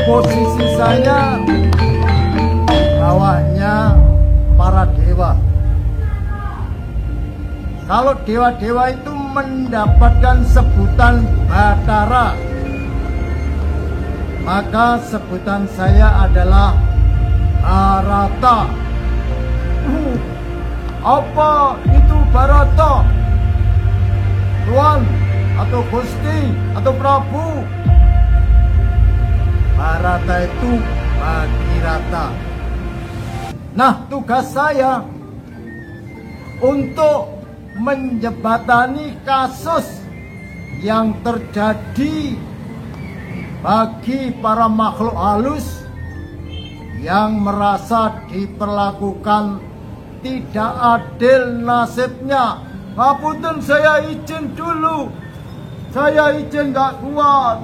Posisi saya bawahnya para dewa. Kalau dewa-dewa itu mendapatkan sebutan Batara, maka sebutan saya adalah Barata. Apa itu Barata? Tuan atau Gusti atau Prabu? Barata itu Bhagirata. Nah, tugas saya untuk menjembatani kasus yang terjadi bagi para makhluk halus yang merasa diperlakukan tidak adil nasibnya. Ngapunten, saya izin dulu. Saya izin gak kuat.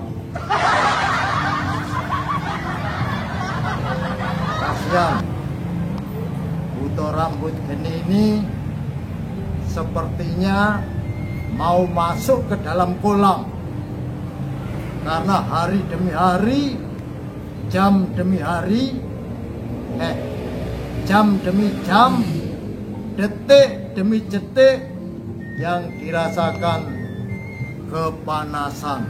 Kasihan. Buto rambut geni ini sepertinya mau masuk ke dalam kolam. Karena hari demi hari, jam demi hari, jam demi jam, detik demi detik yang dirasakan kepanasan.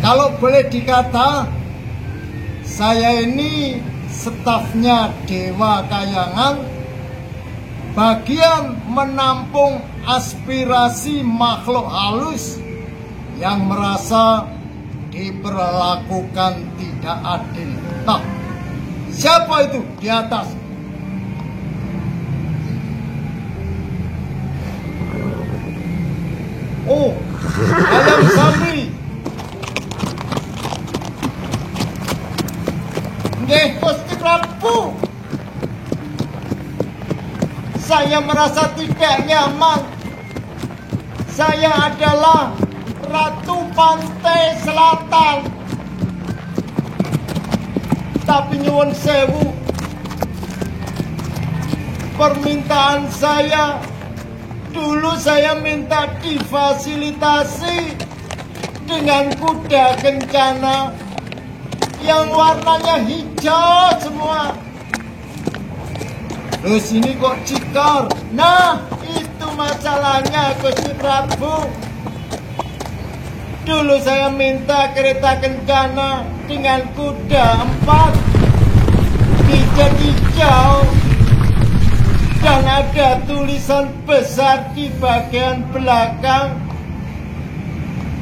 Kalau boleh dikata, saya ini stafnya Dewa Kayangan, bagian menampung aspirasi makhluk halus yang merasa diperlakukan tidak adil. Nah, siapa itu di atas? Oh, Ayam Sambri. Nggih, Gusti Prabu. Saya merasa tidak nyaman. Saya adalah Ratu Pantai Selatan. Tapi nyuwun sewu, permintaan saya dulu saya minta difasilitasi dengan kuda kencana yang warnanya hijau semua. Terus ini kok cikar. Nah, itu masalahnya, Gusti Prabu. Dulu saya minta kereta kencana dengan kuda 4 hijau dan ada tulisan besar di bagian belakang,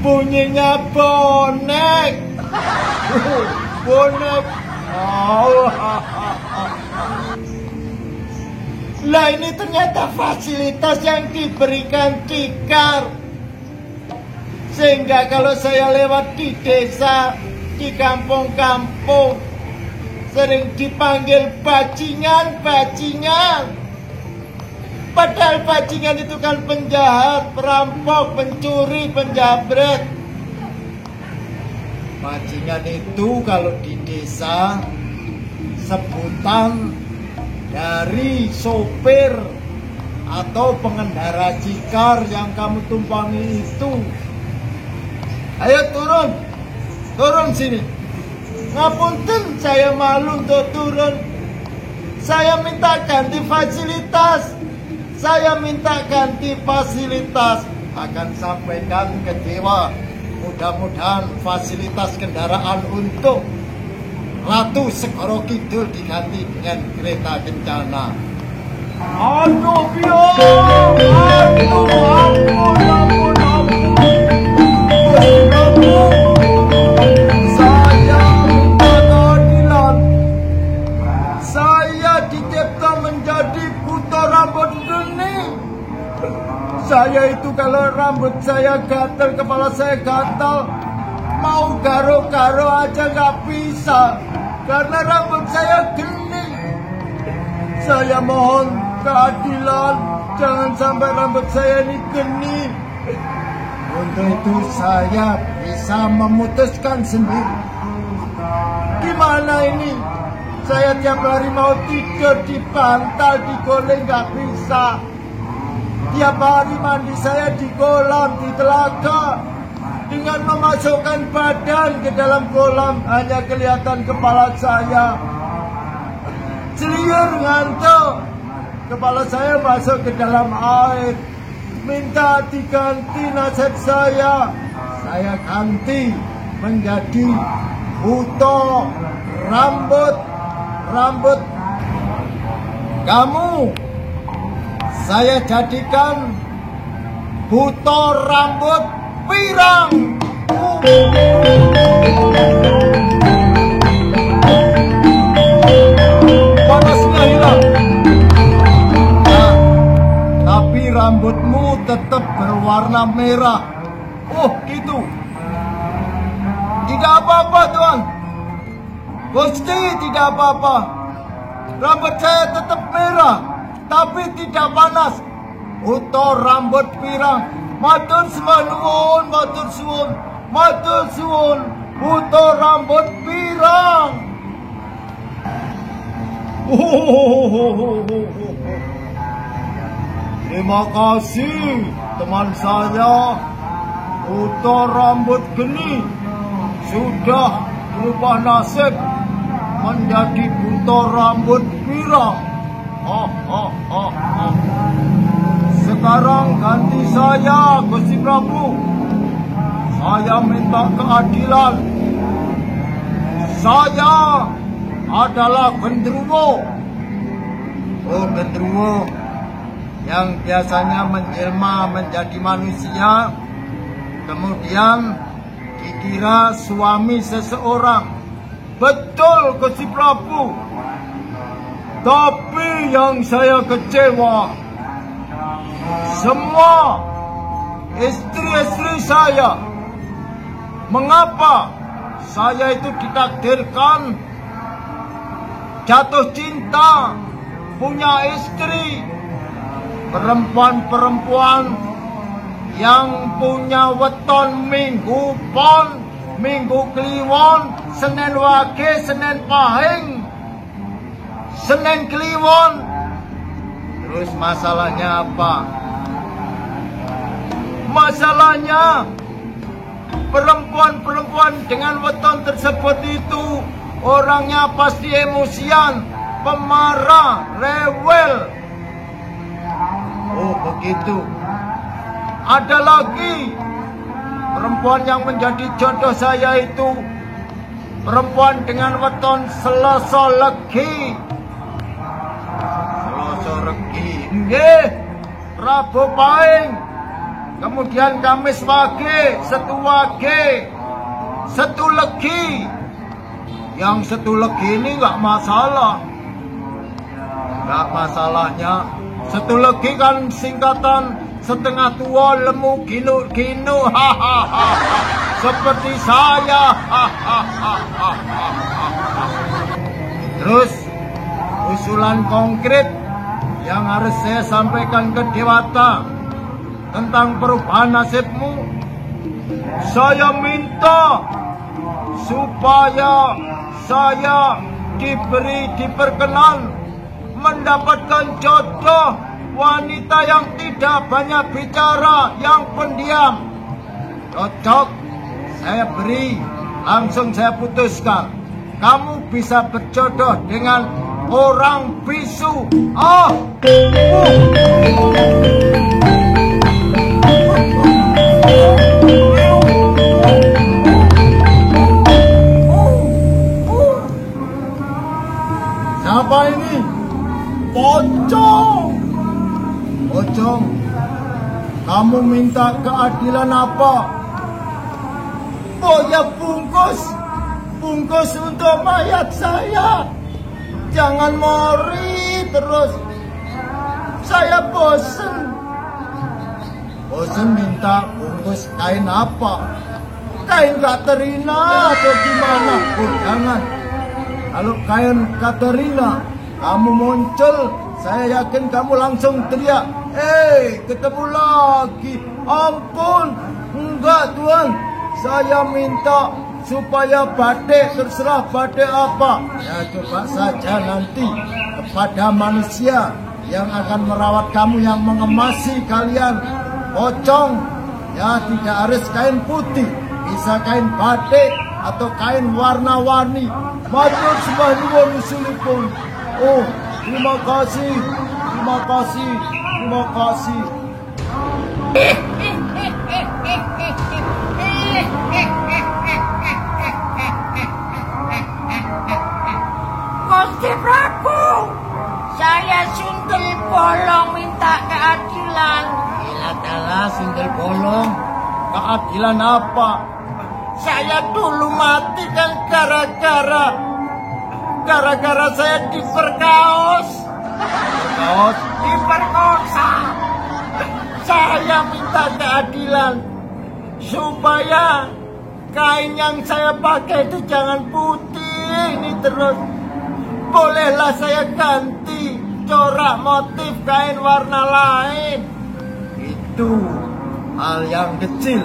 bunyinya bonek. Bonek. Oh. Lah, ini ternyata fasilitas yang diberikan tikar. Sehingga kalau saya lewat di desa, di kampung-kampung, sering dipanggil bajingan, bajingan. Padahal bajingan itu kan penjahat, perampok, pencuri, penjabret. Bajingan itu kalau di desa sebutan dari sopir atau pengendara cikar yang kamu tumpangi itu. Ayo turun, turun sini. Ngapunten, saya malu untuk turun. Saya minta ganti fasilitas. Saya minta ganti fasilitas. Akan sampaikan ke Dewa. Mudah-mudahan fasilitas kendaraan untuk Ratu Segoro Kidul diganti dengan kereta kencana. Aduh, ampun, ampun. Saya minta keadilan. Saya dicipta menjadi buta rambut geni. Saya itu kalau rambut saya gatal, kepala saya gatal, mau garo-garo aja gak bisa karena rambut saya geni. Saya mohon keadilan, jangan sampai rambut saya ini geni. Untuk itu saya bisa memutuskan sendiri. Gimana ini? Saya tiap hari mau tidur di bantal, di goleng gak bisa. Tiap hari mandi saya di kolam, di telaga, di dengan memasukkan badan ke dalam kolam hanya kelihatan kepala saya. Celiur ngantuk, kepala saya masuk ke dalam air. Minta diganti nasib saya ganti menjadi buto rambut kamu. Saya jadikan buto rambut pirang. Panasnya hilang. Nah, tapi rambutmu tetap berwarna merah. Oh gitu. Tidak apa-apa Tuan. Gusti, tidak apa-apa. Rambut saya tetap merah, tapi tidak panas. Buto rambut pirang. Matur nuwun, matur suwun, matur suwun. Buto rambut pirang. Terima kasih teman saya. Buto rambut geni sudah berubah nasib menjadi buto rambut pirang. Sekarang ganti saya, Gusti Prabu. Saya minta keadilan. Saya adalah Gendruwo. Oh, Gendruwo yang biasanya menjelma menjadi manusia, kemudian dikira suami seseorang. Betul, Gusti Prabu. Tapi yang saya kecewa, semua istri-istri saya. Mengapa saya itu ditakdirkan jatuh cinta, punya istri, perempuan-perempuan yang punya weton minggu pon, minggu kliwon, Senin Wage, Senin Pahing, Senin Kliwon. Terus masalahnya apa? Masalahnya perempuan-perempuan dengan weton tersebut itu orangnya pasti emosian, pemarah, rewel. Oh begitu. Ada lagi perempuan yang menjadi jodoh saya itu perempuan dengan weton Selasa Legi. Selasa Legi, nggih, Rabu Pahing, kemudian Kamis Wage, Setu Wage, Setu Legi. Yang Setu Legi ini nggak masalah. Nggak masalahnya. Setu Legi kan singkatan setengah tua, lemu, ginu, hahaha. Seperti saya, hahaha. Terus usulan konkret yang harus saya sampaikan ke Dewata tentang perubahan nasibmu. Saya minta supaya saya diperkenan mendapatkan jodoh wanita yang tidak banyak bicara, yang pendiam. Cocok, saya beri, langsung saya putuskan. Kamu bisa berjodoh dengan orang bisu. Siapa ini? Pocong. Pocong, kamu minta keadilan apa? Oh ya, bungkus untuk mayat saya. Jangan mori terus. Saya bosen. Bosen minta bungkus kain apa? Kain Katerina atau gimana? Oh jangan. Kalau kain Katerina, kamu muncul, saya yakin kamu langsung teriak, ketemu lagi. Ampun, enggak Tuan, saya minta supaya batik, terserah batik apa. Ya coba saja nanti kepada manusia yang akan merawat kamu, yang mengemasi kalian. Pocong, ya tidak harus kain putih. bisa kain batik atau kain warna-warni. Matur sembah nuwun usulipun. Oh, terima kasih, terima kasih, terima kasih. Gusti Prabu, saya Sundel Bolong minta keadilan. Adalah Sundel Bolong, keadilan apa? Saya dulu mati kan gara-gara saya diperkaos. Diperkosa. Saya minta keadilan supaya kain yang saya pakai itu jangan putih ini terus. Bolehlah saya ganti corak motif kain warna lain. Itu hal yang kecil,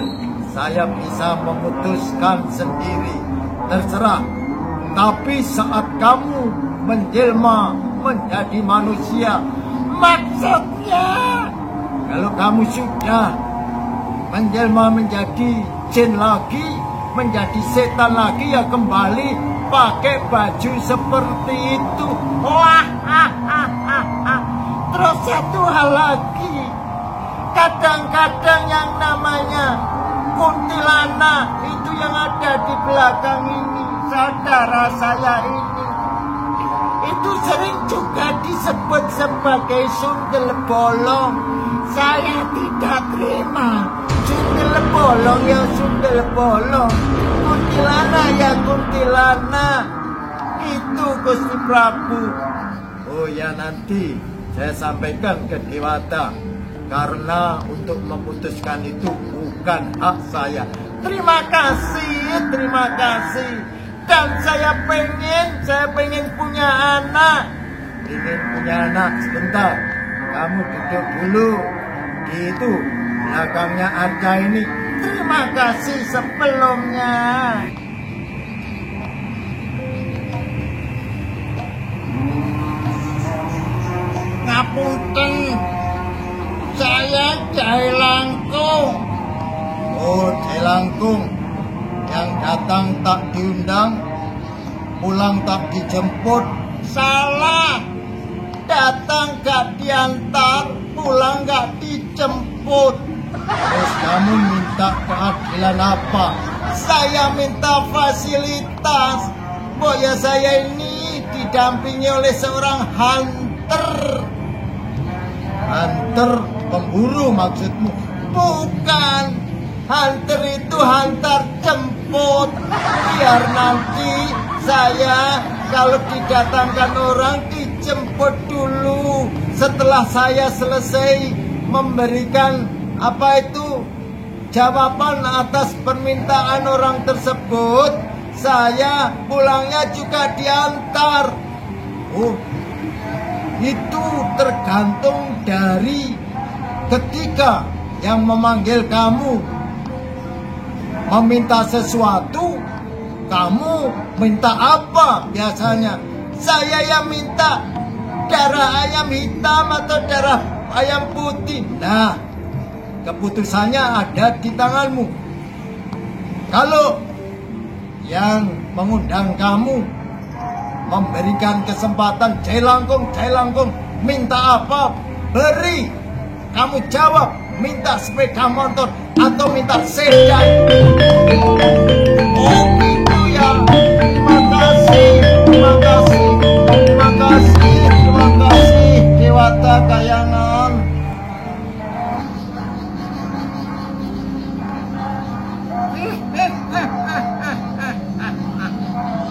saya bisa memutuskan sendiri, terserah. Tapi saat kamu menjelma menjadi manusia, maksudnya kalau kamu sudah menjelma menjadi jin lagi, menjadi setan lagi, ya kembali pakai baju seperti itu. Wah, terus satu hal lagi, kadang-kadang yang namanya kuntilanak itu yang ada di belakang ini, saudara saya ini, itu sering juga disebut sebagai Sundel Bolong. Saya tidak terima. Sundel Bolong ya Sundel Bolong, kuntilanak ya kuntilanak. Itu Gusti Prabu. Oh ya, nanti saya sampaikan ke Dewata, karena untuk memutuskan itu bukan hak saya. Terima kasih, terima kasih. Dan saya pengen punya anak. Ingin punya anak. Sebentar, kamu duduk dulu di itu belakangnya ada ini. Terima kasih sebelumnya. Ngapunten, saya Jai Langkung. Oh, Jai Langkung, yang datang tak diundang, pulang tak dijemput. Salah, datang gak diantar, pulang gak dijemput. Terus kamu minta keadilan apa? Saya minta fasilitas. Boya saya ini didampingi oleh seorang hunter. Hunter pemburu maksudmu? Bukan. Hunter itu hantar jemput. Biar nanti saya kalau didatangkan orang dijemput dulu. Setelah saya selesai memberikan jawaban atas permintaan orang tersebut, saya pulangnya juga diantar. Oh, itu tergantung dari ketika yang memanggil kamu meminta sesuatu, kamu minta apa biasanya? Saya yang minta darah ayam hitam atau darah ayam putih. Nah, keputusannya ada di tanganmu. Kalau yang mengundang kamu memberikan kesempatan, Jai Langkung, minta apa? Beri. Kamu jawab, minta sepeda motor atau minta sedan. Oh gitu ya. Terima kasih, terima kasih, terima kasih, terima kasih, Dewata Kayangan.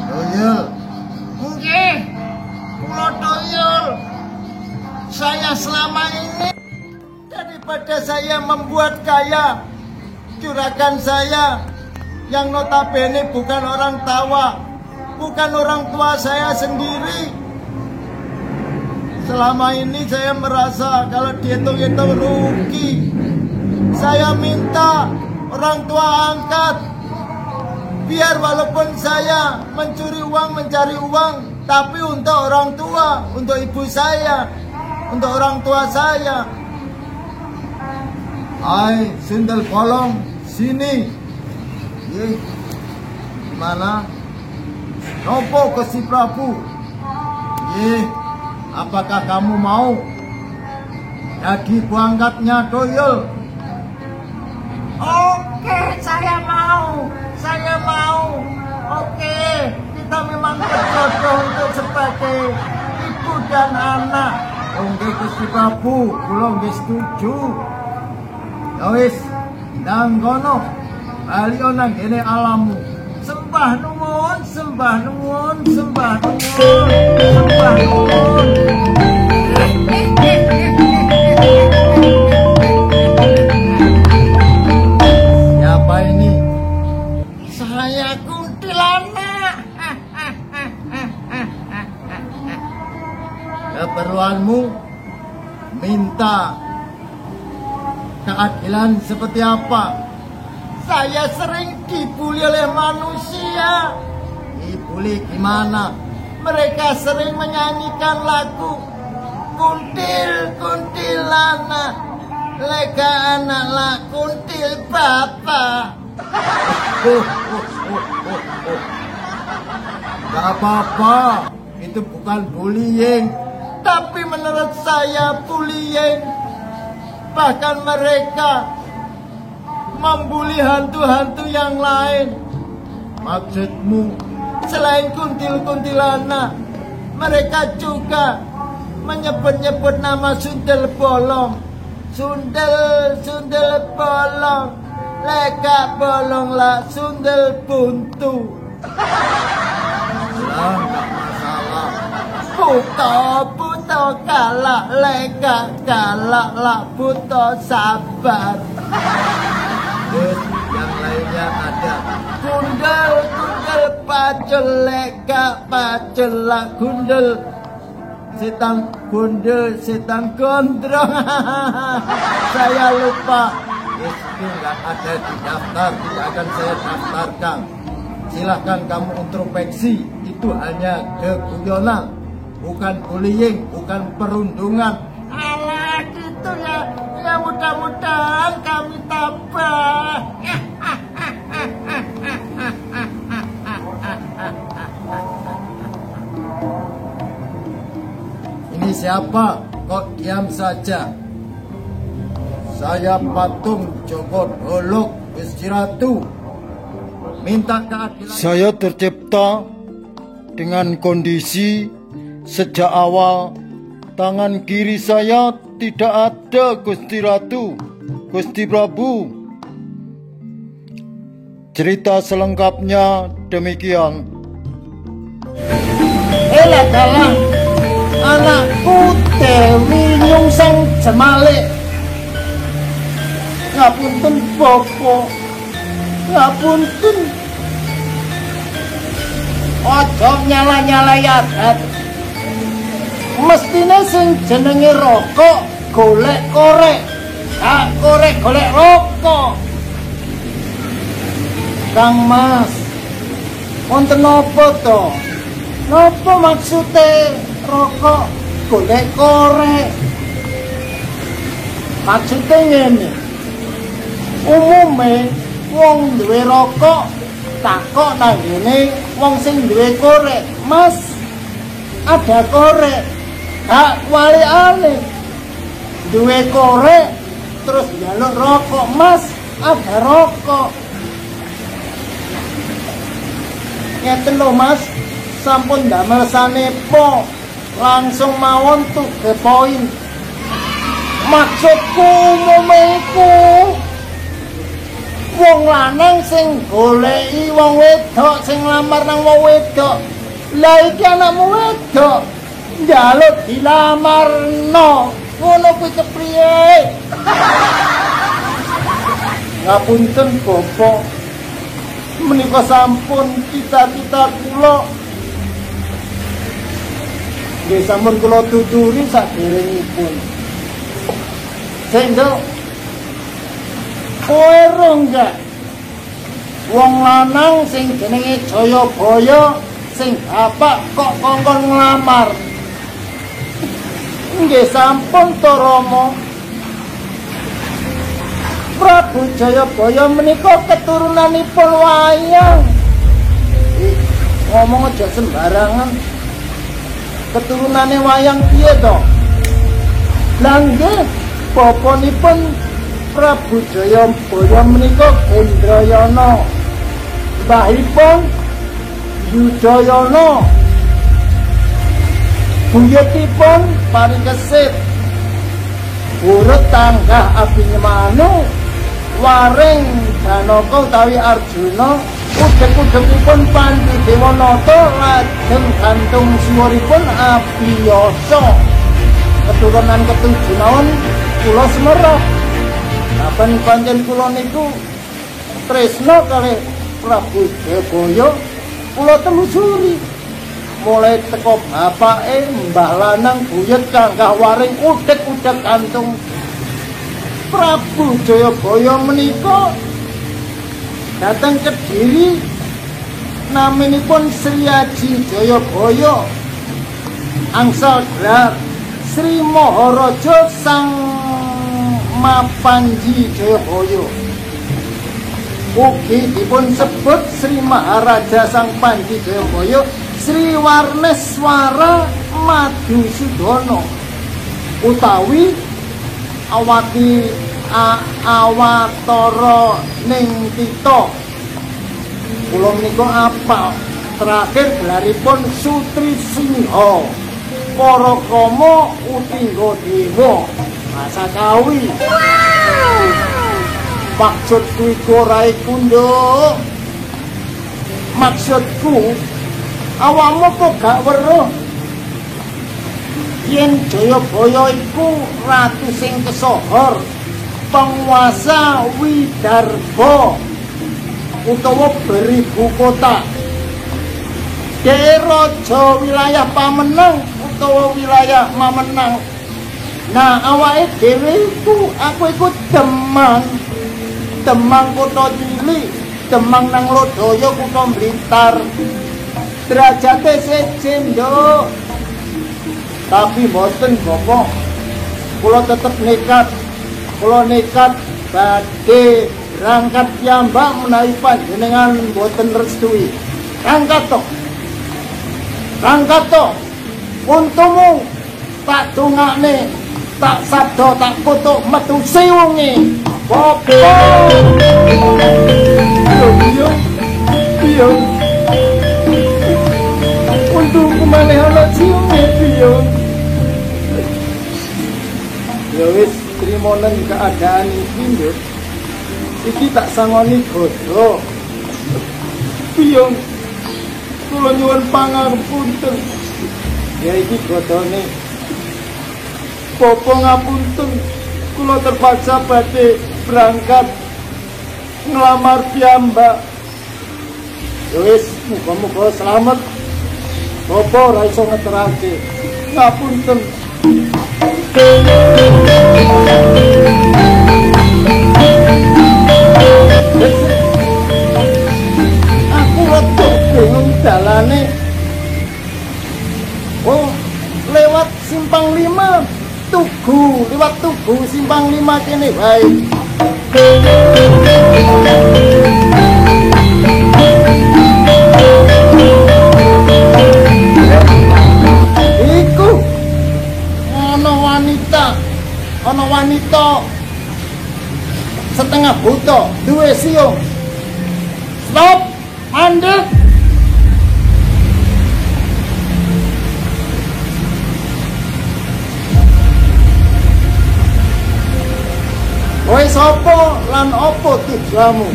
Doyol. Nggih, Kula doyol. Saya selama ini daripada saya membuat kaya juragan saya yang notabene bukan orang Tawa, bukan orang tua saya sendiri. Selama ini saya merasa kalau dihitung-hitung rugi. Saya minta orang tua angkat, biar walaupun saya mencuri uang, mencari uang, tapi untuk orang tua, untuk ibu saya, untuk orang tua saya. Hai Sundel Bolong, sini. Gimana? Nopo Gusti Prabu? Apakah kamu mau jadi buangkatnya Doyol? Oke, saya mau. Oke, kita memang berjodoh untuk sebagai ibu dan anak. Oke Gusti Prabu, kula nggih setuju. Ya wis, nang kono bali nang kene alammu. Sembah nuwun. Siapa ini? Saya kuntilanak. Keperluanmu minta keadilan seperti apa? Saya sering dibully oleh manusia. Dibully gimana? Mereka sering menyanyikan lagu kuntilanak, lega anak lah kuntil bapak. Gak apa-apa, itu bukan bullying. Tapi menurut saya bullying. Bahkan mereka membuli hantu-hantu yang lain. Maksudmu? Selain kuntilanak, mereka juga menyebut-nyebut nama Sundel Bolong. Sundel bolong, lega bolong lah Sundel buntu. Lah, gak masalah. Buto galak, lega galak lah buto sabar. Terus yang lainnya ada. Gundel pacul, lega pacul lah gundel. Setan gondrong. Saya lupa. Itu nggak ada di daftar, tidak akan saya daftarkan. Silahkan kamu introspeksi, itu hanya keguyonan, bukan bullying, bukan perundungan. Alah gitu ya. Ya mudah-mudahan kami tabah. Ini siapa? Kok diam saja? Saya Patung Joko Dolok Gusti Ratu. Minta keadilan. Saya tercipta dengan kondisi sejak awal tangan kiri saya tidak ada Gusti Ratu, Gusti Prabu. Cerita selengkapnya demikian. Dalam anakku Dewi Nyungseng Jemalik. Ngapunten Bopo, ngapunten. Ojo nyala-nyalai adat. Mestine sing jenenge rokok golek korek. Gak korek golek rokok. Kang Mas, wonten napa to? Napa maksude rokok golek korek? Maksude ngene. Umume wong duwe rokok takok nang ngene wong sing duwe korek, "Mas, ada korek?" Gak wali-wali duwe korek terus njaluk rokok, "Mas, ada rokok." Ngeten lho Mas, sampun damel sanepa, langsung mawon to the point. Maksudku umume iku wong lanang sing goleki wong wedok sing nglamar nang wong wedok. Lah iki anakmu wedok njaluk dilamarno. Ngono kuwi kepriye? Ngapunten Bapak, menika sampun cita-cita kula. Nggih sampun kula tuturi saderengipun. Sendok kowe enggak wong lanang sing jenenge Jayabaya sing bapak kok kongkon nglamar. Nggih sampun to Rama. Prabu Jayabaya menika keturunanipun wayang. Ngomong aja sembarangan. Keturunane wayang piye to? Lah nggih, bapanipun Prabu Jayabaya menika Gendrayana. Mbahipun Yudayana. Buyutipun Parikesit. Urut tanggah Abimanyu, waring Janaka utawi Arjuna, udhek-udhekipun Pandhu Dewanata lajeng gantung siwaripun Abiyasa. Keturunan ketujuh mawon kula Semerap. Saben pancen kula niku tresna kalih Prabu Jayabaya, kula telusuri. Mulai teko bapake Mbah Lanang buyut kanggah waring udhek-udhek kantung Prabu Jayabaya menika dateng Kediri, naminipun Sri Aji Jayabaya, angsal gelar Sri Maharaja Sang Mapanji Jayabaya. Ugi dipun sebut Sri Maharaja Sang Panji Jayabaya Sri Warneswara Madusudana utawi Awati Awatara ning Tita. Kula menika apal. Terakhir gelaripun Sutri Singha Parakama Utingga Dewa Masa Kawi. Maksudku iku ora iku, Nduk. Maksudku awakmu kok gak weruh yen Jayabaya iku ratu sing kesohor, penguasa Widarba utawa beribu kota, raja wilayah Pamenang utawa wilayah Mamenang. Nah, awake dhewe iku aku iku Demang kota cilik, Demang nang Lodaya kutha Blitar. Derajate seje, Nduk. Tapi mboten Bapak. Kula tetep nekat. Kula nekat badhe berangkat piyambak menawi panjenengan mboten restui. Rangkat to. Rangkat to. Untumu tak dongakne, tak sabda, tak kutuk metu siwunge. Bapak. Piye? Untukku maneh ana siunge piye? Ya wis trimo nang keadaan iki, Nduk. Iki tak sangoni godho. Piye? Kula nyuwun pangapunten. Ya iki godhone. Bapak ngapunten, kula terpaksa badhe berangkat ngelamar piyambak. Ya wis, muga-muga selamat. Bapak ora iso ngeterake. Ngapunten. Aku rada bingung dalane. Oh, lewat Simpang 5 Tugu, lewat Tugu Simpang 5 kene wae. Iku ana wanita setengah buta, duwe siung. Stop, mandek. Kowe sapa lan apa tujuanmu?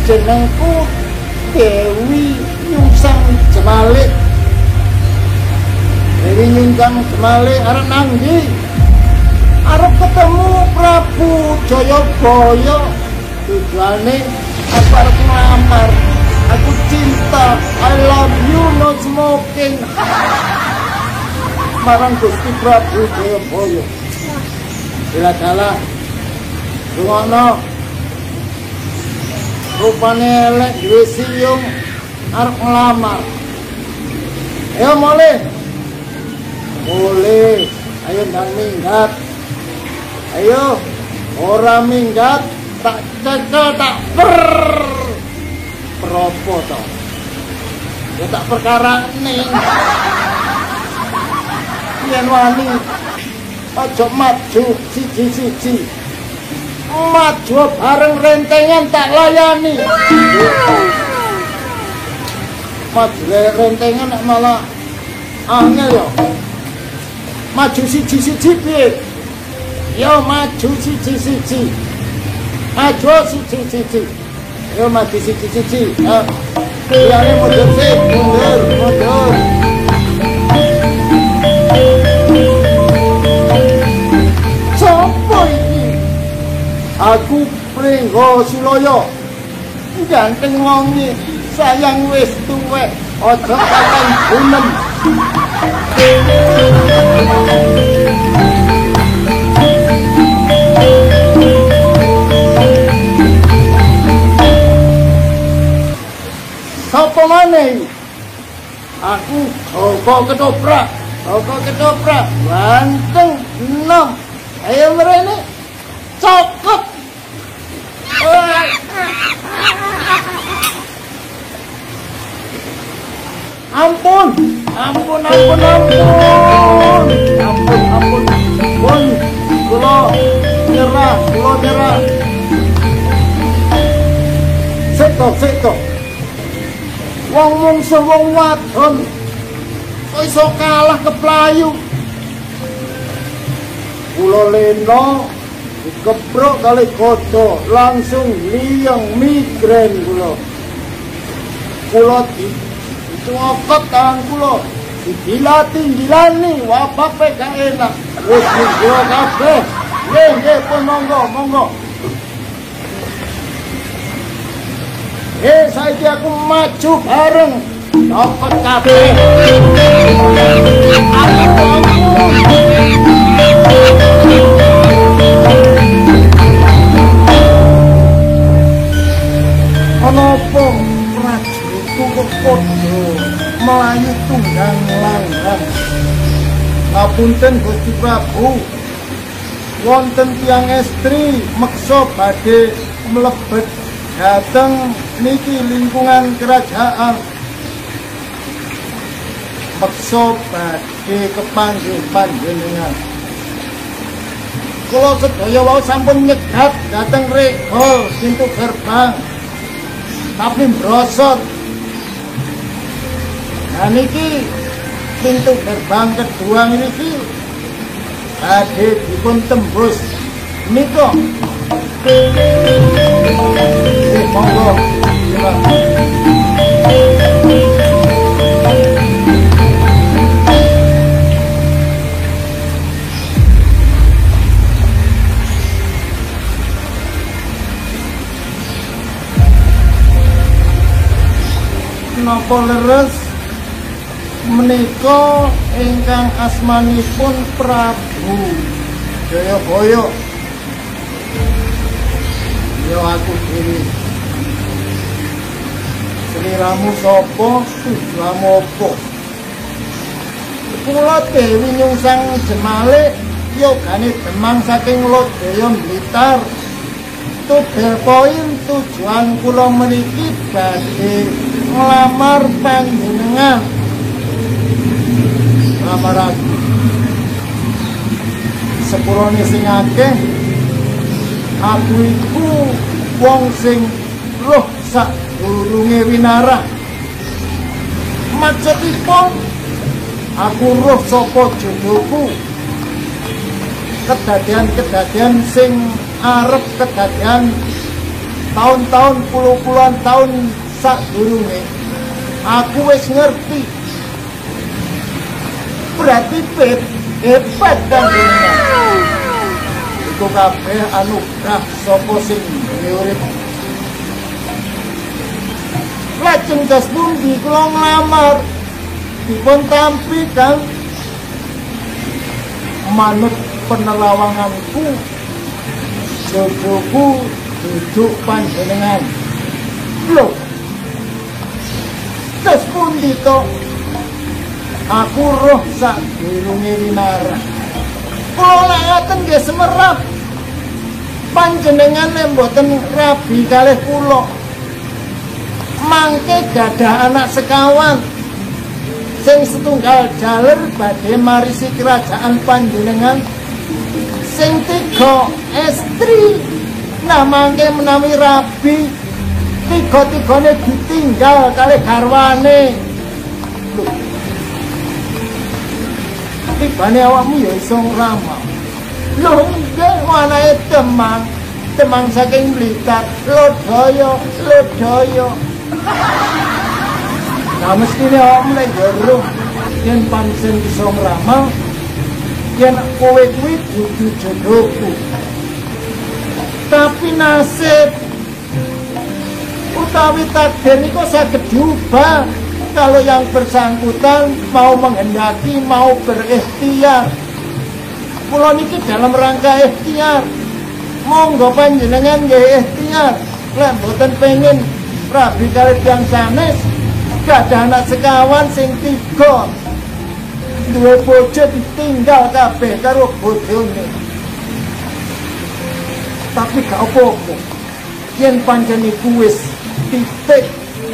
Jenengku Dewi Nyungsang Jemalik. Dewi Nyungsang Jemalik arep nang ndi? Arep ketemu Prabu Jayabaya. Tujuane aku arep ngelamar. Aku cinta, I love you, no smoking. Marang Gusti Prabu Jayabaya. Bila-bila rungono rupane elek duwe siung arep ngelamar. Ayo mulih. Ayo nang minggat. Ayo, ora minggat, tak cekel tak peropo to. Ya tak perkara ning. Yen wani aja maju siji-siji. Maju bareng rentengan tak layani. Maju rentengan malah angel yo. Maju siji-siji piye? Yo maju siji-siji. Maju siji-siji. Yo maju siji-siji. Liyane mundur sih, mundur. Sopo iki? Aku Pringgo Suloyo. Ganteng wonge, sayang wis tuwek, aja kapan gunem. Sopo maneh? Aku Joko Ketoprak. Ganteng enom. Ayo mrene. Cokep. Ampun. Pun kula nyerah. Setok. Wong mungsuh wong wadon kok iso kalah keplayu. Kula leno dikeprok kali kodo langsung liyeng migren kula dicokot tangan kula dilati-dilani wabape gak enak wis kula kabeh nggih pun monggo saiki aku maju bareng cokot kabeh Kenapa prajuritku kok padha melayu tunggang langgang? Ngapunten Gusti Prabu, wonten tiyang estri meksa badhe mlebet dhateng niki lingkungan kerajaan. Meksa badhe kepanggih panjenengan. Kula sedaya wau sampun nyegat dhateng regol pintu gerbang. Tapi brosot. Nah niki pintu gerbang kedua niki badhe dipun tembus nika. Monggo. Napa leres menika ingkang asmanipun Prabu Jayabaya. Ya aku dhewe. Sliramu sapa? Tujuanmu apa? Kula Dewi Nyungsang Jemale yogane Demang saking Lodaya Blitar. Tubel poin tujuan kula mriki badhe nglamar panjenengan. Nglamar aku. Sepurane sing akeh aku iku wong sing roh sak durunge winara. Maksudipun aku roh sapa jodohku. Kedadian-kedadian sing arep kedadian tahun-tahun puluh-puluhan tahun sadurunge aku wis ngerti. Berarti hebat kan iku kabeh anugrah sapa sing urip. Lajeng dos pundi kula nglamar dipun tampi kang manut penelawanganku jodohku duduk panjenengan. Lho, terus pundi to? Aku roh sak durunge winara. Kula ngaten nggih semerap panjenengan mboten rabi kalih kula mangke gadah anak sekawan sing setunggal jaler badhe marisi kerajaan panjenengan sing tiga estri nah mangke menawi rabi tiga-tigane ditinggal kalih garwane tibane awakmu ya iso ngramah lho nggih anake temang saking Blitar lodaya nah mestine awakmu nek jero yen pancen iso ngramah yen kowe kuwi dudu jodohku tapi nasib utawi takdir niku saged diubah kalau yang bersangkutan mau menghendaki, mau berikhtiar. Kula niki dalam rangka ikhtiar. Monggo panjenengan nggih ikhtiar. Lek mboten pengin rabi kalih tiyang sanes, gadah anak sekawan sing tiga. Duwe bojo ditinggal kabeh karo bojone. Tapi gak apa-apa. Yen pancen iku wis titik,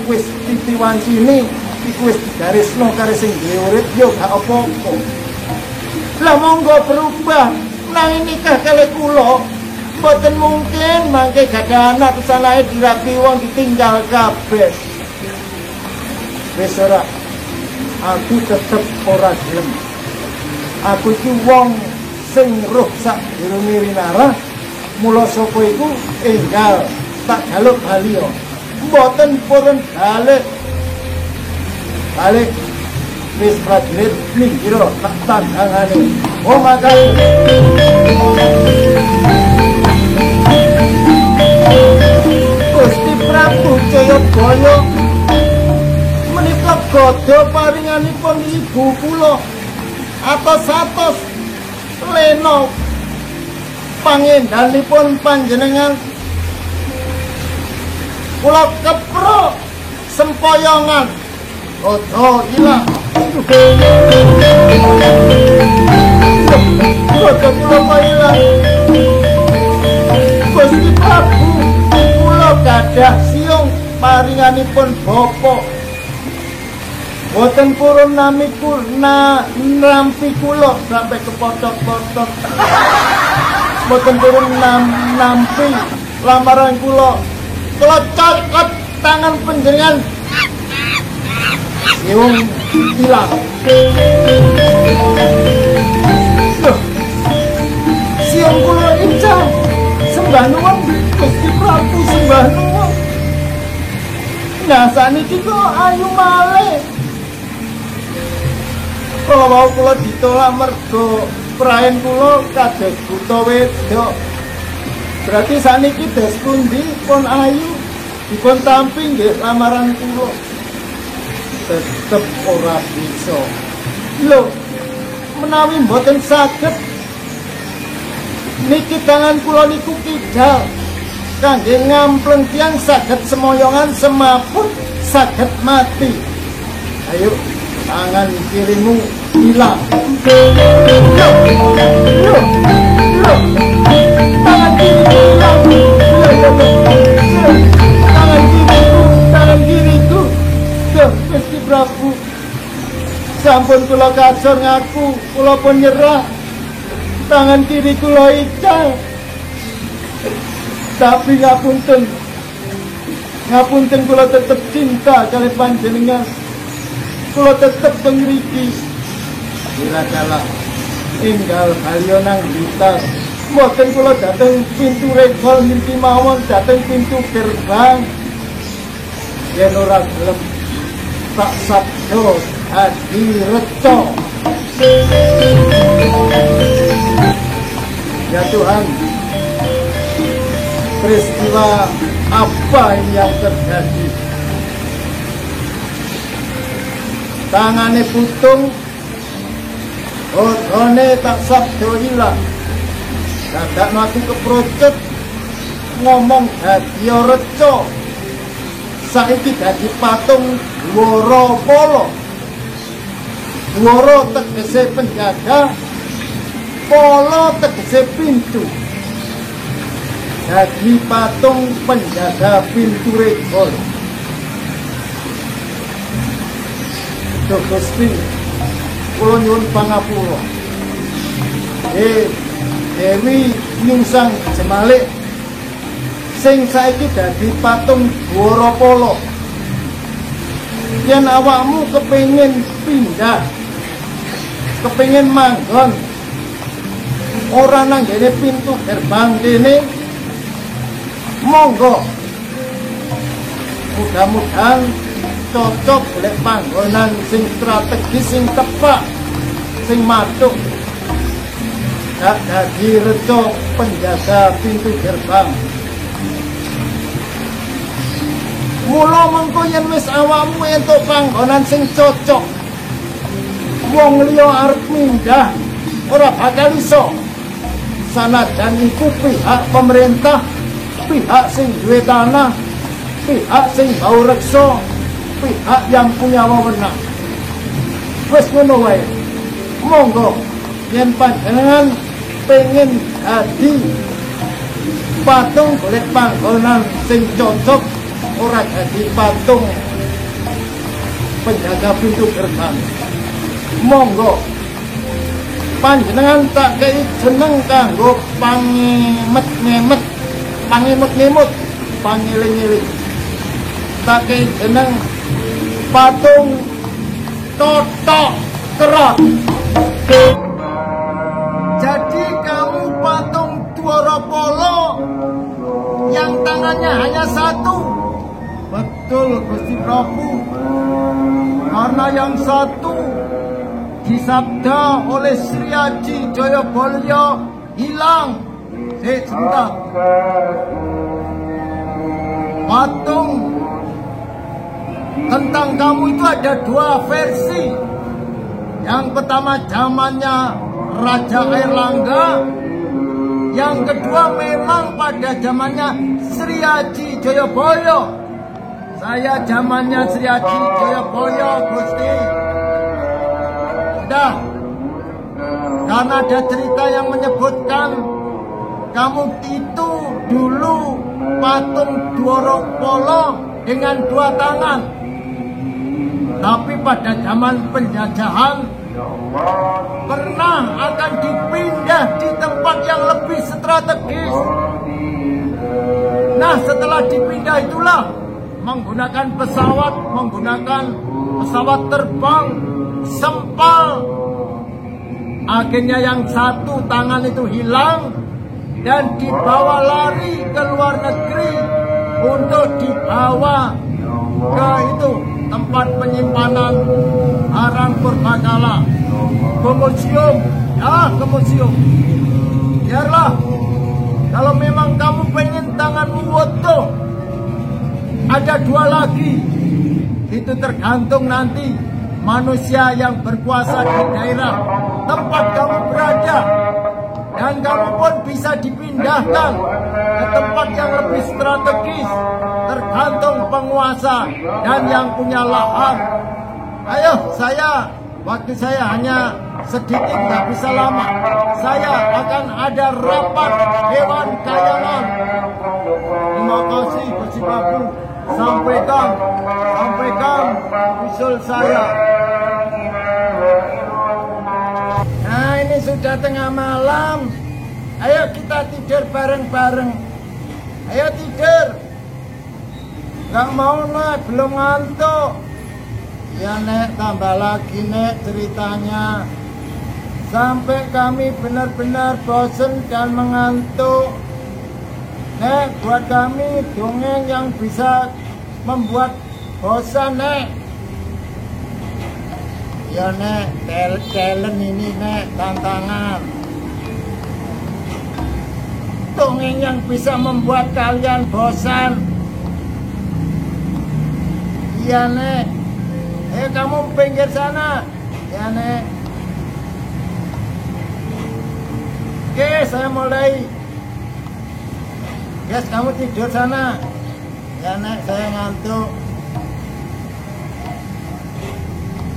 wis titiwancine iku wis digarisno karo sing duwe urip yo gak apa-apa. Lah monggo berubah nang nikah kalih kula. Mboten mungkin mangke gadah anak kesalahe dirabi wong ditinggal kabeh. Wis ora aku tetep ora gelem. Aku iki wong sing roh sak durunge winara. Mula sapa iku enggal tak jaluk bali yo. Mboten purun balik wis prajurit minggir tak tandangane oh maka Gusti Prabu Jayabaya menika godha paringanipun ibu kula atos-atos lena pangendhanipun panjenengan kula kepro sempoyongan godha ilang godha kula ilang Gusti Prabu kula gadah siung paringanipun bapa boten purun nampi kula sampai kepotok-potok boten purun nampi lamaran kula cocot tangan panjenengan siung hilang siung kula incang sembah nuwun Gusti Prabu sembah nuwun nah saniki kok ayu malih kalau kula ditolak mergo praen kula kados buta wedok berarti saniki des pundi pun ayu dipun tampi nggih lamaran kula tetep ora bisa lho menawi mboten saged niki tangan kula niku kidal kangge ngampleng tiyang saged semoyongan semaput saged mati ayo tangan kirimu hilang lho tangan kirimu hilang tangan kiriku Gusti Prabu sampun kula kacor ngaku kula pun nyerah tangan kiri kula ical tapi ngapunten kula tetep cinta kali panjenengan kula tetep pengriki kira-kira enggal baliyo nang Blitar mboten kula dateng pintu regol mimpi mawon dateng pintu gerbang yen ora gelem tak sabdo adi reco ya Tuhan peristiwa apa yang terjadi tangane putung odone tak sabdo hilang dadak aku keprocet ngomong dadi reco saiki dadi patung Dwara Pala Dwara tegese penjaga Pala tegese pintu jadi patung penjaga pintu regol. Duh Gusti, kula nyuwun pangapura. Dewi Nyungsang Jemalik sing saiki dadi patung Dwaropala. Yen awakmu kepengin pindah, kepengin manggon ora nang ngene pintu gerbang kene, monggo. Mudah-mudahan cocok golek panggonan sing strategis, sing tepak, sing matuk. Gak dadi reca penjaga pintu gerbang. Mula mengko yen wis awakmu entuk panggonan sing cocok, wong liya arep mindah ora bakal iso. Sanajan iku pihak pemerintah, pihak sing duwe tanah, pihak sing bau reksa, pihak yang punya wewenang. Wis ngono wae. Monggo yen panjenengan pengen dadi patung golek panggonan sing cocok, ora dadi patung penjaga pintu gerbang. Monggo panjenengan tak kei jeneng kanggo pangemet-ngemet, pangemut-ngemut, pangiling-iling. Tak kei jeneng patung Totok Kerot. Jadi kamu patung Dwaropala yang tangannya hanya satu. Betul Gusti Prabu. Karena yang satu disabda oleh Sri Aji Jayabaya hilang. Sebentar. Patung tentang kamu itu ada dua versi. Yang pertama zamannya Raja Airlangga, yang kedua memang pada zamannya Sri Aji Jayabaya. Saya zamannya Sri Aji Jayabaya, Gusti. Sudah, karena ada cerita yang menyebutkan kamu itu dulu patung Dwaropala dengan dua tangan. Tapi pada zaman penjajahan pernah akan dipindah di tempat yang lebih strategis. Nah, setelah dipindah itulah menggunakan pesawat terbang sempal. Akhirnya yang satu tangan itu hilang dan dibawa lari ke luar negeri untuk dibawa ke itu tempat penyimpanan barang purbakala, ke museum, ke museum. Biarlah, kalau memang kamu pengen tanganmu utuh, ada dua lagi. Itu tergantung nanti manusia yang berkuasa di daerah tempat kamu berada. Dan kamu pun bisa dipindahkan ke tempat yang lebih strategis, tergantung penguasa dan yang punya lahan. Ayo, waktu saya hanya sedikit, nggak bisa lama. Saya akan ada rapat Dewan Kayangan. Terima kasih Gusti Prabu. Sampaikan usul saya. Nah, ini sudah tengah malam. Ayo kita tidur bareng-bareng. Ayo tidur. Gak mau Nek, belum ngantuk. Ya Nek, tambah lagi Nek ceritanya. Sampai kami benar-benar bosan dan mengantuk. Nek, buat kami dongeng yang bisa membuat bosan Nek. Ya Nek, talent ini Nek, tantangan. Dongeng yang bisa membuat kalian bosan. Iya Nek. Kamu pinggir sana. Ya Nek. Oke, saya mulai. Guys, kamu tidur sana. Ya Nek, saya ngantuk.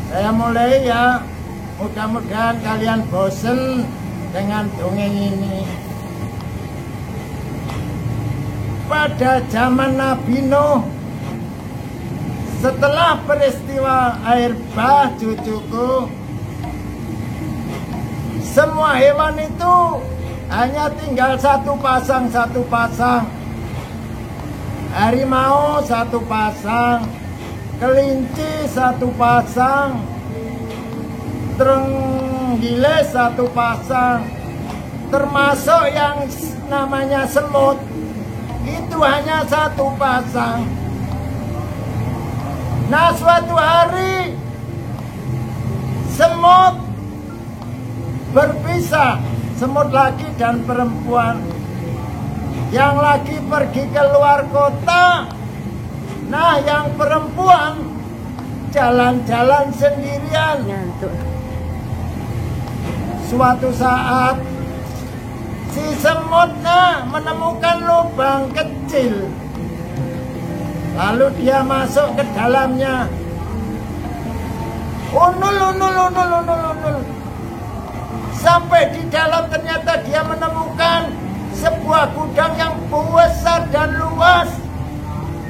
Saya mulai ya. Mudah-mudahan kalian bosen dengan dongeng ini. pada zaman Nabi Nuh, setelah peristiwa air bah, cucuku, semua hewan itu hanya tinggal satu pasang. Harimau satu pasang, kelinci satu pasang, terenggiles satu pasang, termasuk yang namanya semut itu hanya satu pasang. Nah, suatu hari semut berpisah, semut laki dan perempuan. Yang laki pergi ke luar kota, nah yang perempuan jalan-jalan sendirian. Suatu saat si semut menemukan lubang kecil, lalu dia masuk ke dalamnya. Unul. Sampai di dalam ternyata dia menemukan sebuah gudang yang besar dan luas,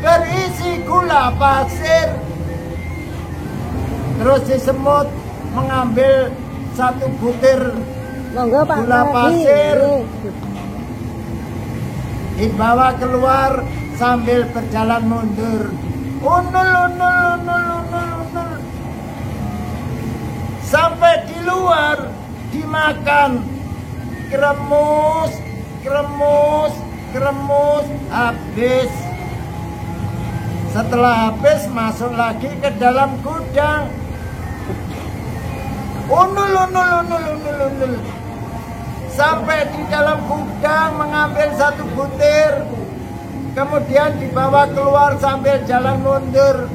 berisi gula pasir. Terus si semut mengambil satu butir gula pasir, dibawa keluar sambil berjalan mundur. Unul. Sampai di luar dimakan, kremus, habis. Setelah habis masuk lagi ke dalam gudang. Unul. Sampai di dalam gudang mengambil satu butir, kemudian dibawa keluar sambil jalan mundur.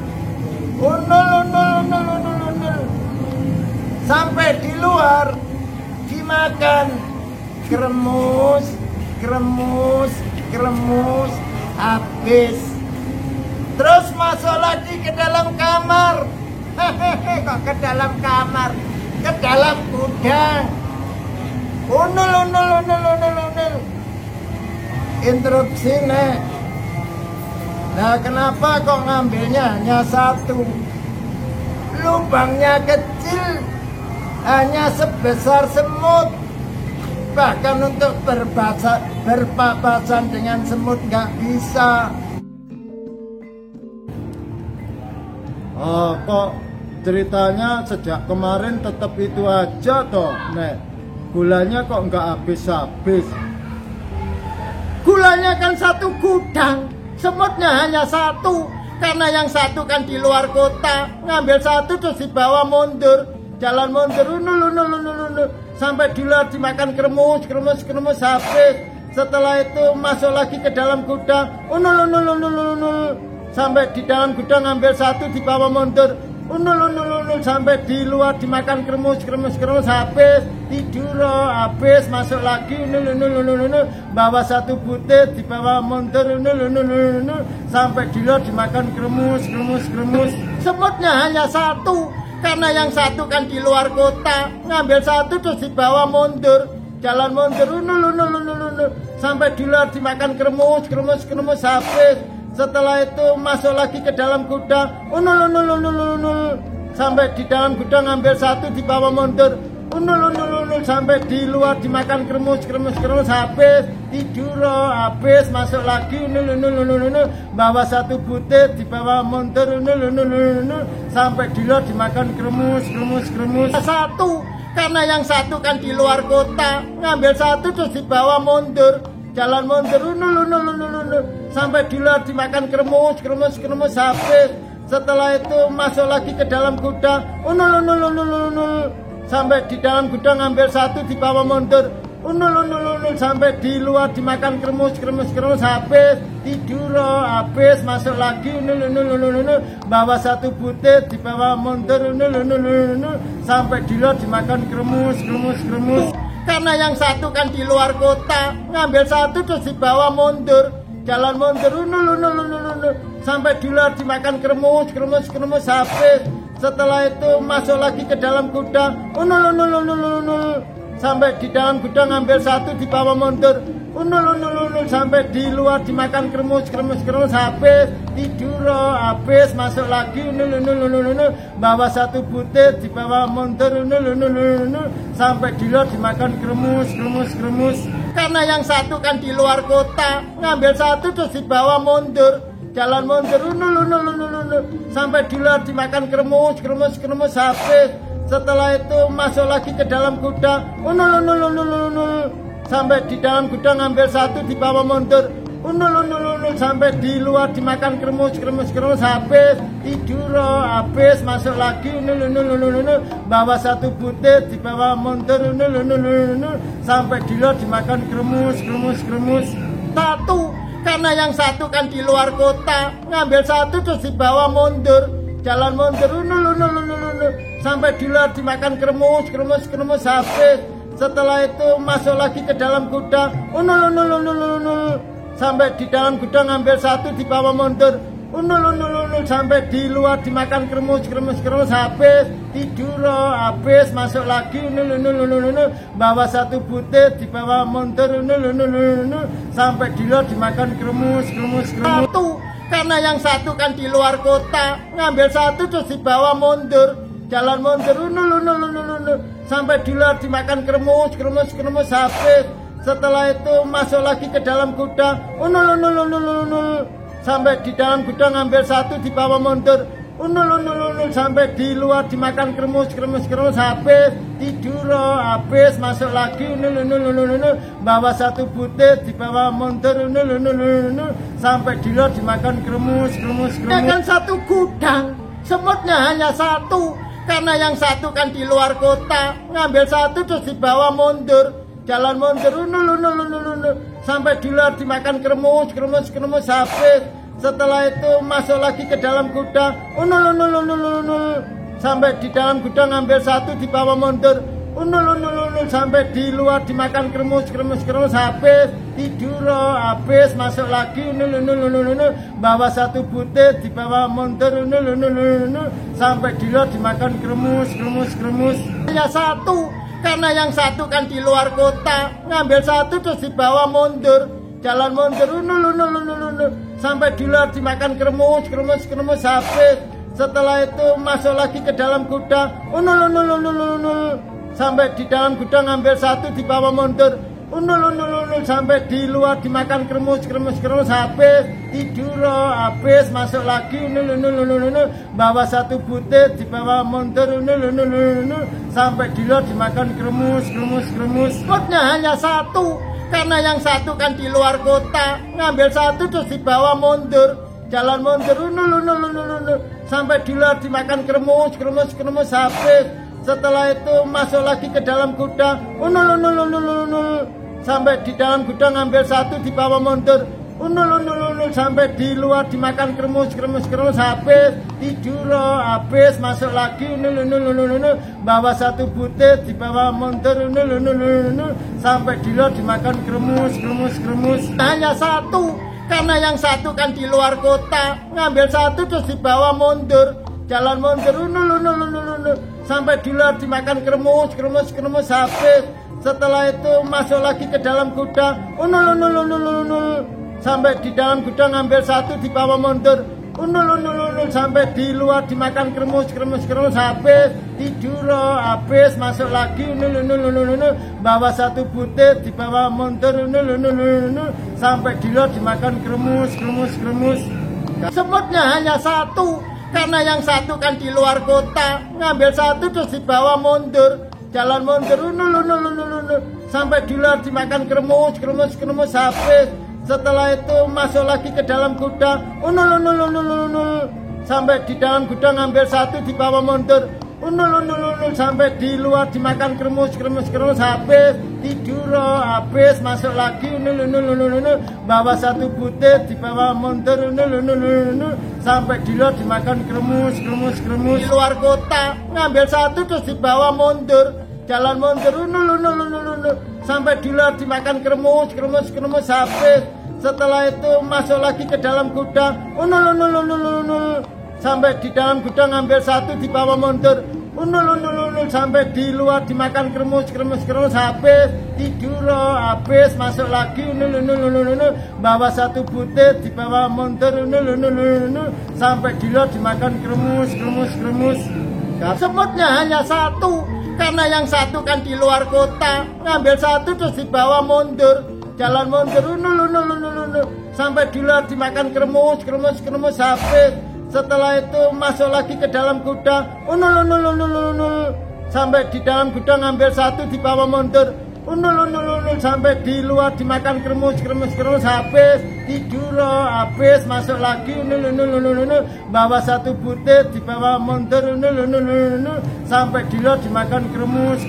Unul. Sampai di luar dimakan, kremus, habis. Terus masuk lagi ke dalam kamar. Kok ke dalam kamar? Ke dalam gudang. Unul. Interupsi, Nek. Nah, kenapa kok ngambilnya hanya satu? Lubangnya kecil, hanya sebesar semut. Bahkan untuk berpapasan dengan semut nggak bisa. Oh, kok ceritanya sejak kemarin tetap itu aja toh, Nek. Gulanya kok nggak habis-habis. Gulanya kan satu gudang, semutnya hanya satu. Karena yang satu kan di luar kota, ngambil satu terus dibawa mundur, jalan mundur, unul. Sampai di luar dimakan kremus, habis. Setelah itu masuk lagi ke dalam gudang, unul. Sampai di dalam gudang ngambil satu dibawa mundur, unul. Sampai di luar dimakan kremus, habis. Tidur, habis. Masuk lagi, unul. Bawa satu butir dibawa mundur, unul. Sampai di luar dimakan kremus. Semutnya hanya satu. Karena yang satu kan di luar kota, ngambil satu terus dibawa mundur, jalan mundur, unul. Sampai di luar dimakan kremus, habis. Setelah itu masuk lagi ke dalam gudang, unul. Sampai di dalam gudang ngambil satu dibawa mundur, unul. Sampai di luar dimakan kremus, habis. Tidur, habis. Masuk lagi, unul. Bawa satu butir dibawa mundur, unul. Sampai di luar dimakan kremus. Satu, karena yang satu kan di luar kota, ngambil satu terus dibawa mundur, jalan mundur, unul. Sampai di luar dimakan kremus, habis. Setelah itu masuk lagi ke dalam gudang, unul. Sampai di dalam gudang ngambil satu dibawa mundur, unul. Sampai di luar dimakan kremus, habis. Tidur, habis. Masuk lagi, unul. Bawa satu butir dibawa mundur, unul. Sampai di luar dimakan kremus. Karena yang satu kan di luar kota, ngambil satu terus dibawa mundur, jalan mundur, unul. Sampai di luar dimakan kremus, habis. Setelah itu masuk lagi ke dalam gudang, unul. Sampai di dalam gudang ngambil satu dibawa mundur, unul sampai di luar dimakan kremus habis tidur habis masuk lagi unul bawa satu butir dibawa mundur unul sampai di luar dimakan kremus karena yang satu kan di luar kota ngambil satu terus dibawa mundur jalan mundur unul sampai di luar dimakan kremus habis setelah itu masuk lagi ke dalam gudang unul sampai di dalam gudang ngambil satu dibawa mundur unul sampai di luar dimakan kremus habis tidur habis masuk lagi unul bawa satu butir dibawa mundur unul sampai di luar dimakan kremus satu karena yang satu kan di luar kota ngambil satu terus dibawa mundur jalan mundur unul sampai di luar dimakan kremus habis setelah itu masuk lagi ke dalam gudang unul sampai di dalam gudang ngambil satu dibawa mundur unul sampai di luar dimakan kremus habis tidur habis masuk lagi unul bawa satu butir dibawa mundur unul sampai di luar dimakan kremus satu karena yang satu kan di luar kota ngambil satu terus dibawa mundur jalan mundur unul sampai di luar dimakan kremus habis setelah itu masuk lagi ke dalam gudang unul sampai di dalam gudang ngambil satu dibawa mundur unul sampai di luar dimakan kremus habis tidur habis masuk lagi unul bawa satu butir dibawa mundur unul sampai di luar dimakan kremus kan satu gudang semutnya hanya satu karena yang satu kan di luar kota ngambil satu terus dibawa mundur jalan mundur unul sampai di luar dimakan kremus habis setelah itu masuk lagi ke dalam gudang unul sampai di dalam gudang ngambil satu dibawa mundur unul sampai di luar dimakan kremus habis tidur habis masuk lagi unul bawa satu butir dibawa mundur unul sampai di luar dimakan kremus hanya satu karena yang satu kan di luar kota ngambil satu terus dibawa mundur jalan mundur unul sampai di luar dimakan kremus habis setelah itu masuk lagi ke dalam gudang unul sampai di dalam gudang ngambil satu dibawa mundur unul sampai di luar dimakan kremus habis tidur habis masuk lagi unul bawa satu butir dibawa mundur unul sampai di luar dimakan kremus spotnya hanya satu karena yang satu kan di luar kota ngambil satu terus dibawa mundur jalan mundur unul sampai di luar dimakan kremus habis setelah itu masuk lagi ke dalam gudang unul sampai di dalam gudang ngambil satu dibawa mundur unul sampai di luar dimakan kremus habis tidur habis masuk lagi unul bawa satu butir dibawa mundur unul sampai di luar dimakan kremus hanya satu karena yang satu kan di luar kota ngambil satu terus dibawa mundur jalan mundur unul sampai di luar dimakan kremus habis setelah itu masuk lagi ke dalam gudang unul sampai di dalam gudang ngambil satu dibawa mundur unul sampai di luar dimakan kremus habis tidur habis masuk lagi unul bawa satu butir dibawa mundur unul sampai di luar dimakan kremus semutnya hanya satu karena yang satu kan di luar kota ngambil satu terus dibawa mundur jalan mundur unul sampai di luar dimakan kremus habis setelah itu masuk lagi ke dalam gudang unul sampai di dalam gudang ngambil satu dibawa mundur unul sampai di luar dimakan kremus habis tidur habis masuk lagi unul bawa satu butir dibawa mundur unul sampai di luar dimakan kremus di luar kota ngambil satu terus dibawa mundur jalan mundur unul sampai di luar dimakan kremus habis setelah itu masuk lagi ke dalam gudang unul sampai di dalam gudang ngambil satu dibawa mundur unul sampai di luar dimakan kremus habis, tidur habis, masuk lagi unul bawa satu butir dibawa mundur unul sampai di luar dimakan kremus. Semutnya hanya satu, karena yang satu kan di luar kota, ngambil satu terus dibawa mundur, jalan mundur unul sampai di luar dimakan kremus habis. Setelah itu masuk lagi ke dalam gudang, unul sampai di dalam gudang ngambil satu dibawa mundur, unul sampai di luar dimakan kremus habis, tidur habis, masuk lagi unul bawa satu butir dibawa mundur unul sampai di luar dimakan kremus.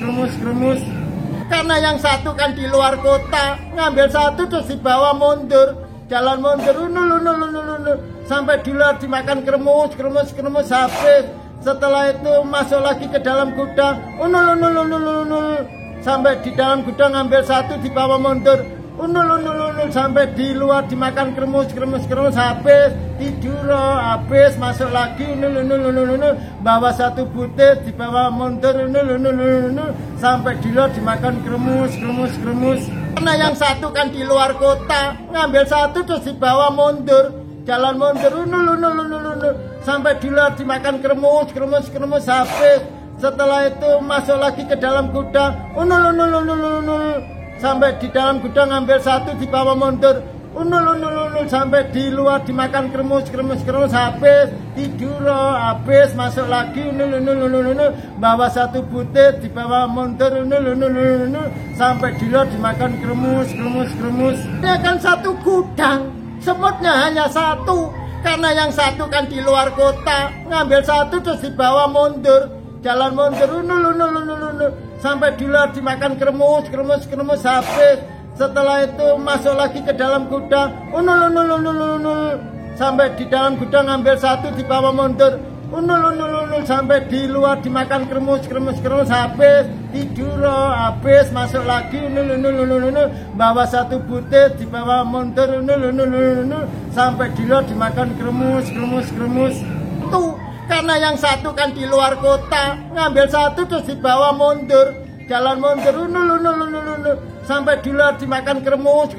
Karena yang satu kan di luar kota, ngambil satu terus dibawa mundur, jalan mundur unul sampai di luar dimakan kremus habis. Setelah itu masuk lagi ke dalam gudang, unul sampai di dalam gudang ngambil satu dibawa mundur, unul sampai di luar dimakan kremus habis, tidur habis, masuk lagi unul bawa satu butir dibawa mundur unul sampai di luar dimakan kremus. Karena yang satu kan di luar kota, ngambil satu terus dibawa mundur, jalan mundur unul sampai di luar dimakan kremus habis. Setelah itu masuk lagi ke dalam gudang, unul sampai di dalam gudang ngambil satu dibawa mundur, unul sampai di luar dimakan kremus habis, tidur habis, masuk lagi unul bawa satu butir dibawa mundur unul sampai di luar dimakan kremus. Dia kan satu gudang, semutnya hanya satu, karena yang satu kan di luar kota, ngambil satu terus dibawa mundur, jalan mundur unul sampai di luar dimakan kremus habis. Setelah itu masuk lagi ke dalam gudang, unul sampai di dalam gudang ngambil satu dibawa mundur, unul sampai di luar dimakan kremus habis, tidur habis, masuk lagi unul bawa satu butir dibawa mundur unul sampai di luar dimakan kremus. Tuh, karena yang satu kan di luar kota, ngambil satu terus dibawa mundur, jalan mundur unul sampai di luar dimakan kremus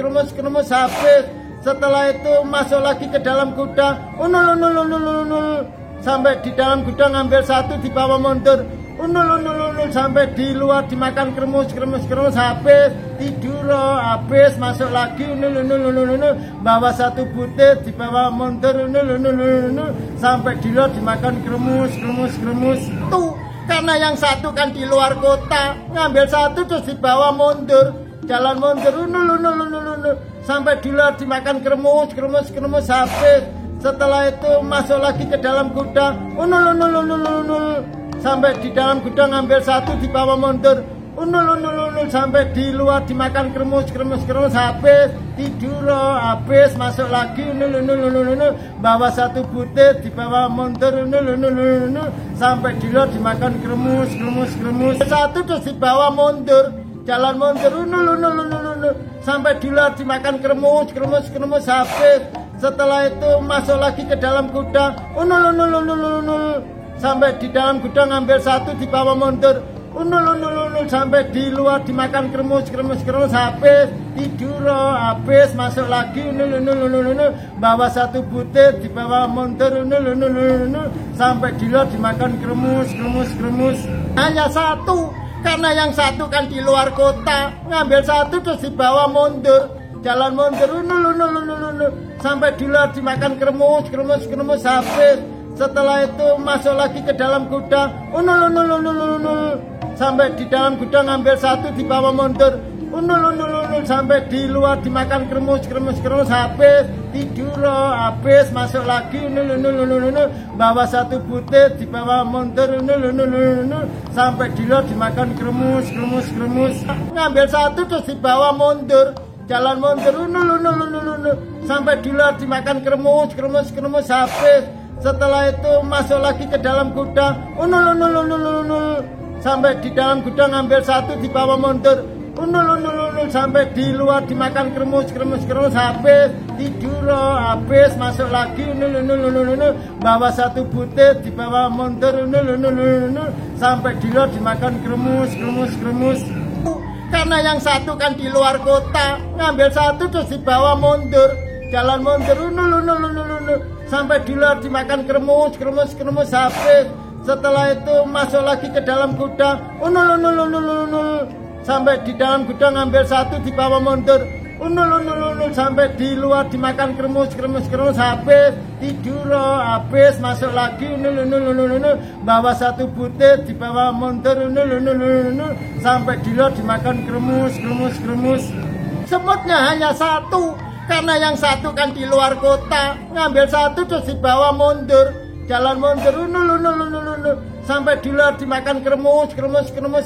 habis. Setelah itu masuk lagi ke dalam gudang, unul sampai di dalam gudang ngambil satu dibawa mundur, unul sampai di luar dimakan kremus habis, tidur habis, masuk lagi unul bawa satu butir dibawa mundur unul sampai di luar dimakan kremus. Tuh, karena yang satu kan di luar kota, ngambil satu terus dibawa mundur, jalan mundur unul sampai di luar dimakan kremus habis. Setelah itu masuk lagi ke dalam gudang, unul sampai di dalam gudang ngambil satu dibawa mundur, unul sampai di luar dimakan kremus habis, tidur habis, masuk lagi unul bawa satu butir dibawa mundur unul sampai di luar dimakan kremus. Satu terus dibawa mundur, jalan mundur unul sampai di luar dimakan kremus habis. Setelah itu masuk lagi ke dalam gudang, unul sampai di dalam gudang ngambil satu dibawa mundur, unul sampai di luar dimakan kremus habis, tidur habis, masuk lagi unul bawa satu butir dibawa mundur unul sampai di luar dimakan kremus. Hanya satu, karena yang satu kan di luar kota, ngambil satu terus dibawa mundur, jalan mundur unul sampai di luar dimakan kremus habis. Setelah itu masuk lagi ke dalam gudang, unul sampai di dalam gudang ngambil satu dibawa mundur, unul sampai di luar dimakan kremus habis, tidur habis, masuk lagi unul bawa satu butir dibawa mundur unul sampai di luar dimakan kremus. Ngambil satu terus dibawa mundur, jalan mundur unul sampai di luar dimakan kremus habis. Setelah itu masuk lagi ke dalam gudang, unul sampai di dalam gudang ngambil satu dibawa mundur, unul unul sampai di luar dimakan kremus habis tidur habis masuk lagi unul bawa satu butir dibawa mundur unul sampai di luar dimakan kremus karena yang satu kan di luar kota ngambil satu terus dibawa mundur jalan mundur unul sampai di luar dimakan kremus habis setelah itu masuk lagi ke dalam gudang unul sampai di dalam gudang ngambil satu dibawa mundur unul sampai di luar dimakan kremus habis tidur habis masuk lagi unul bawa satu butir dibawa mundur unul sampai di luar dimakan kremus semutnya hanya satu karena yang satu kan di luar kota ngambil satu terus dibawa mundur jalan mundur unul sampai di luar dimakan kremus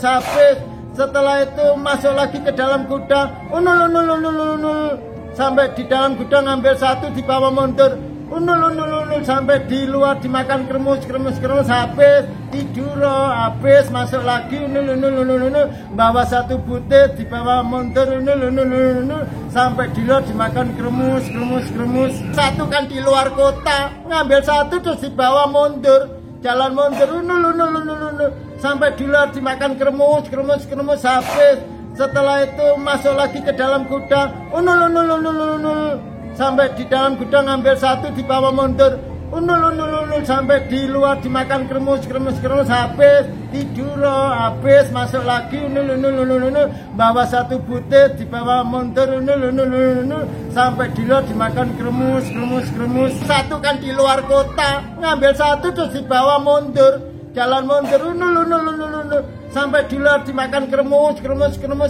habis setelah itu masuk lagi ke dalam gudang unul sampai di dalam gudang ngambil satu dibawa mundur unul sampai di luar dimakan kremus habis tidur habis masuk lagi unul bawa satu butir dibawa mundur unul sampai di luar dimakan kremus satu kan di luar kota ngambil satu terus dibawa mundur jalan mundur unul sampai di luar dimakan kremus habis setelah itu masuk lagi ke dalam gudang unul sampai di dalam gudang ngambil satu dibawa mundur unul sampai di luar dimakan kremus habis tidur habis masuk lagi unul bawa satu butir dibawa mundur unul sampai di luar dimakan kremus satu kan di luar kota ngambil satu terus dibawa mundur jalan mundur unul sampai di luar dimakan kremus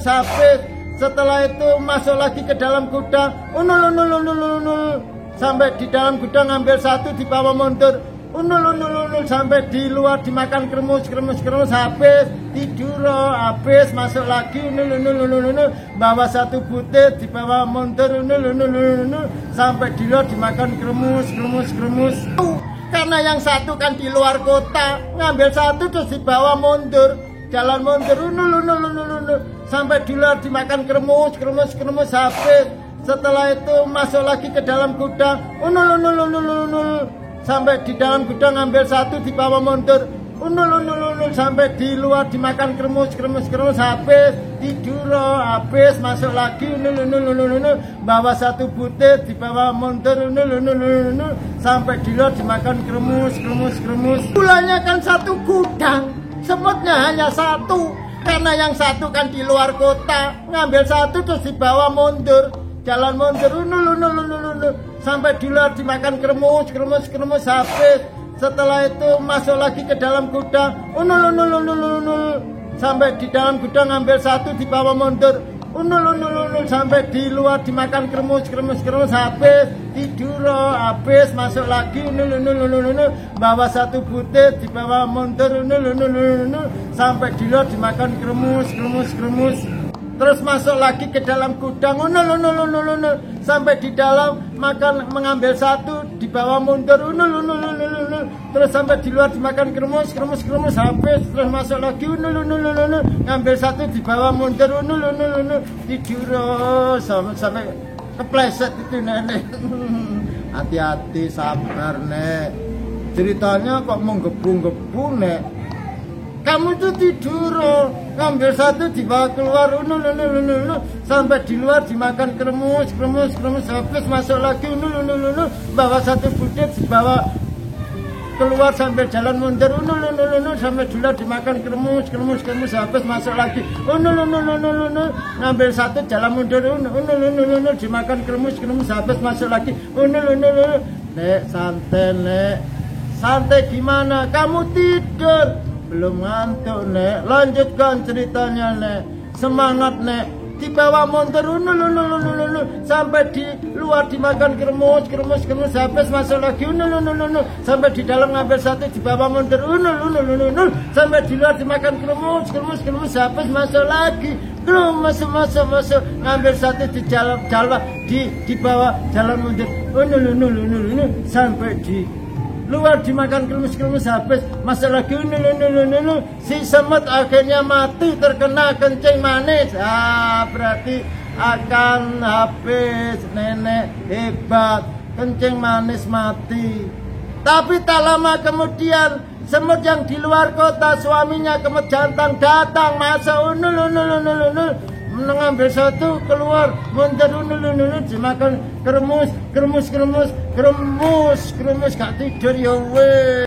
habis setelah itu masuk lagi ke dalam gudang unul sampai di dalam gudang ngambil satu dibawa mundur unul sampai di luar dimakan kremus habis tidur habis masuk lagi unul bawa satu butir dibawa mundur unul sampai di luar dimakan kremus karena yang satu kan di luar kota ngambil satu terus dibawa mundur jalan mundur unul sampai di luar dimakan kremus habis setelah itu masuk lagi ke dalam gudang unul sampai di dalam gudang ngambil satu dibawa mundur unul sampai di luar dimakan kremus habis tidur habis masuk lagi unul bawa satu butir dibawa mundur unul sampai di luar dimakan kremus bulannya kan satu gudang semutnya hanya satu karena yang satu kan di luar kota ngambil satu terus dibawa mundur jalan mundur unul sampai di luar dimakan kremus habis setelah itu masuk lagi ke dalam gudang unul sampai di dalam gudang ngambil satu dibawa mundur unul sampai di luar dimakan kremus habis tidur habis masuk lagi unul bawa satu butir dibawa mundur unul sampai di luar dimakan kremus terus masuk lagi ke dalam gudang unul sampai di dalam makan mengambil satu dibawa mundur unul terus sampai di luar dimakan kremus habis terus masuk lagi unul ngambil satu dibawa mundur unul tidur sampai kepleset itu nenek hati-hati sabar nek ceritanya kok menggebu-gebu nek kamu tuh tidur ngambil satu dibawa keluar unul sampai di luar dimakan kremus habis masuk lagi unul bawa satu butir dibawa keluar sambil jalan mundur unul sampai di luar dimakan kremus habis masuk lagi unul ngambil satu jalan mundur unul dimakan kremus habis masuk lagi unul nek santai gimana kamu tidur belum ngantuk nek lanjutkan ceritanya nek semangat nek dibawa mundur unul sampai di luar dimakan kremus habis masuk lagi unul sampai di dalam ngambil satu dibawa mundur unul sampai di luar dimakan kremus habis masuk lagi masuk ngambil satu di jalan di bawah jalan mundur unul sampai di luar dimakan kremes habis. Masalah gini si semut akhirnya mati terkena kencing manis. Berarti akan habis. Nenek hebat, kencing manis mati. Tapi tak lama kemudian semut yang di luar kota, suaminya kemot jantan datang, masa mengambil satu keluar mundur dimakan kremes gak tidur ya weh.